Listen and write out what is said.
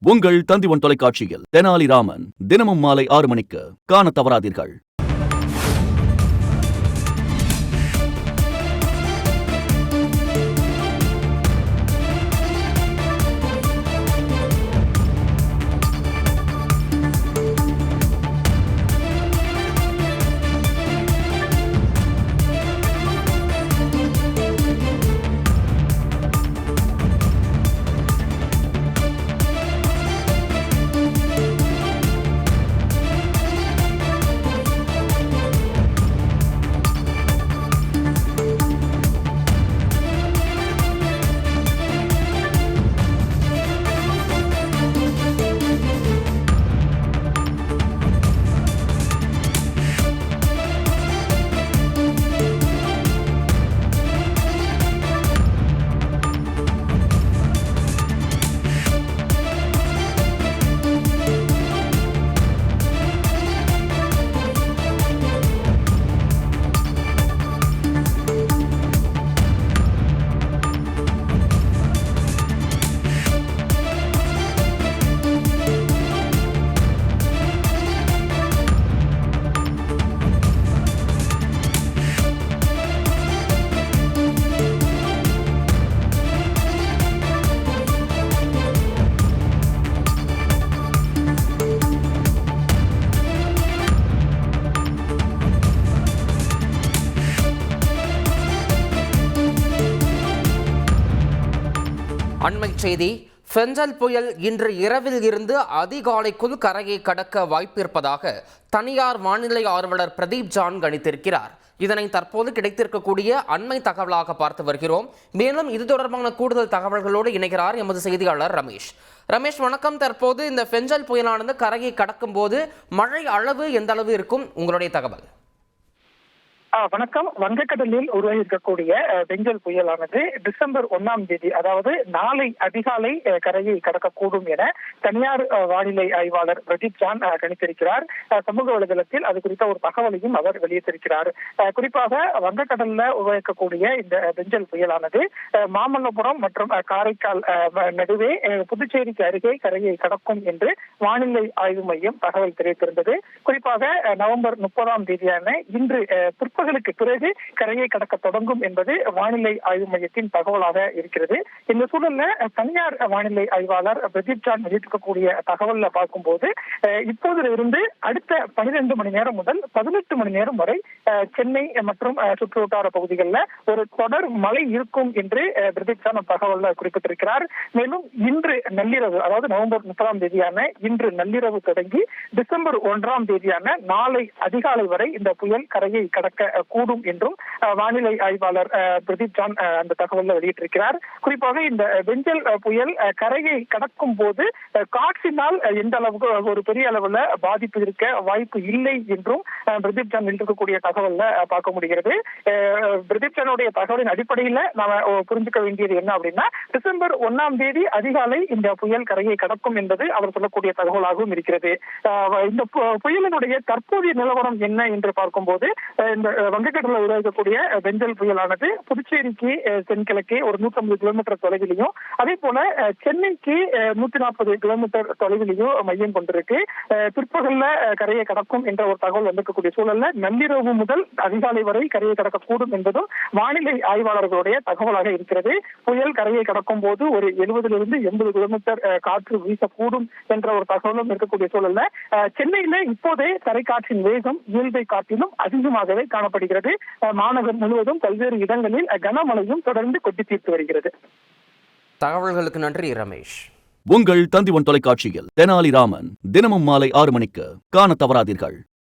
உங்கள் தந்திவன் தொலைக்காட்சியில் தெனாலிராமன் தினமும் மாலை 6 மணிக்கு காணத் தவறாதீர்கள். அண்மைச் செய்தி. ஃபெஞ்சல் புயல் இன்று இரவில் இருந்து அதிகாலைக்குள் கரையை கடக்க வாய்ப்பிருப்பதாக தனியார் வானிலை ஆர்வலர் பிரதீப் ஜான் கணித்திருக்கிறார். இதனை தற்போது கிடைத்திருக்கக்கூடிய அண்மை தகவலாக பார்த்து வருகிறோம். மேலும் இது தொடர்பான கூடுதல் தகவல்களோடு இணைகிறார் எமது செய்தியாளர் ரமேஷ். ரமேஷ், வணக்கம். தற்போது இந்த ஃபெஞ்சல் புயலானது கரையை கடக்கும் போது மழை அளவு எந்த அளவு இருக்கும், உங்களுடைய தகவல்? வணக்கம். வங்கக்கடலில் உருவாகியிருக்கக்கூடிய பெஞ்சல் புயலானது டிசம்பர் 1ஆம் தேதி, அதாவது நாளை அதிகாலை கரையை கடக்கக்கூடும் என தனியார் வானிலை ஆய்வாளர் பிரதீப் ஜான் கணித்திருக்கிறார். சமூக வலைதளத்தில் அது குறித்த ஒரு தகவலையும் அவர் வெளியிட்டிருக்கிறார். குறிப்பாக வங்கக்கடல்ல உருவாக்கக்கூடிய இந்த பெஞ்சல் புயலானது மாமல்லபுரம் மற்றும் காரைக்கால் நடுவே புதுச்சேரிக்கு அருகே கரையை கடக்கும் என்று வானிலை ஆய்வு மையம் தகவல் தெரிவித்திருந்தது. குறிப்பாக நவம்பர் 30ஆம் தேதியான இன்று பிற்பகலுக்கு பிறகு கரையை கடக்க தொடங்கும் என்பது வானிலை ஆய்வு மையத்தின் தகவலாக இருக்கிறது. இந்த சூழல்ல தனியார் வானிலை ஆய்வாளர் பிரதீப் ஜான் வெளியிட்டிருக்கக்கூடிய தகவல்ல பார்க்கும்போது இப்போதிலிருந்து அடுத்த 12 மணி நேரம் முதல் 18 மணி நேரம் வரை சென்னை மற்றும் சுற்றுவட்டார பகுதிகளில் ஒரு தொடர் மழை இருக்கும் என்று பிரதீப் ஜான் தகவல்ல குறிப்பிட்டிருக்கிறார். மேலும் இன்று நள்ளிரவு, அதாவது நவம்பர் 30ஆம் தேதியான இன்று நள்ளிரவு தொடங்கி டிசம்பர் 1ஆம் தேதியான நாளை அதிகாலை வரை இந்த புயல் கரையை கடக்க கூடும் என்றும் வானிலை ஆய்வாளர் பிரதீப் ஜான் அந்த தகவலை வெளியிட்டிருக்கிறார். குறிப்பாக இந்த பெஞ்சல் புயல் கரையை கடக்கும் போது காற்றினால் எந்த அளவுக்கு ஒரு பெரிய அளவுல பாதிப்பு இருக்க வாய்ப்பு இல்லை என்றும் பிரதீப் ஜான் வெளியிட்டிருக்கக்கூடிய தகவல்ல பார்க்க முடிகிறது. பிரதீப் ஜானுடைய தகவலின் அடிப்படையில நாம புரிஞ்சுக்க வேண்டியது என்ன அப்படின்னா, டிசம்பர் 1ஆம் தேதி அதிகாலை இந்த புயல் கரையை கடக்கும் என்பது அவர் சொல்லக்கூடிய தகவலாகவும் இருக்கிறது. இந்த புயலினுடைய தற்போதைய நிலவரம் என்ன என்று பார்க்கும்போது, இந்த வங்கக்கடலில் உருவாக்கக்கூடிய பெஞ்சல் புயலானது புதுச்சேரிக்கு தென்கிழக்கே ஒரு 150 கிலோமீட்டர் தொலைவிலையும், அதே போல சென்னைக்கு 140 கிலோமீட்டர் தொலைவிலையும் மையம் கொண்டிருக்கு. பிற்பகல்ல கரையை கடக்கும் என்ற ஒரு தகவல் வந்திருக்கக்கூடிய சூழல்ல நள்ளிரவு முதல் அதிகாலை வரை கரையை கடக்கக்கூடும் என்பதும் வானிலை ஆய்வாளர்களுடைய தகவலாக இருக்கிறது. புயல் கரையை கடக்கும் போது ஒரு 70 to 80 கிலோமீட்டர் காற்று வீசக்கூடும் என்ற ஒரு தகவலும் இருக்கக்கூடிய சூழல்ல சென்னையில இப்போதே தரைக்காற்றின் வேகம் இயல்பை காட்டிலும் அதிகமாகவே காணப்படுகிறது. மாநகர் முழுவதும் பல்வேறு இடங்களில் கனமழையும் தொடர்ந்து கொட்டி தீர்த்து வருகிறது. தகவல்களுக்கு நன்றி ரமேஷ். உங்கள் தந்திவன் தொலைக்காட்சியில் தெனாலிராமன் தினமும் மாலை 6 மணிக்கு காணத் தவறாதீர்கள்.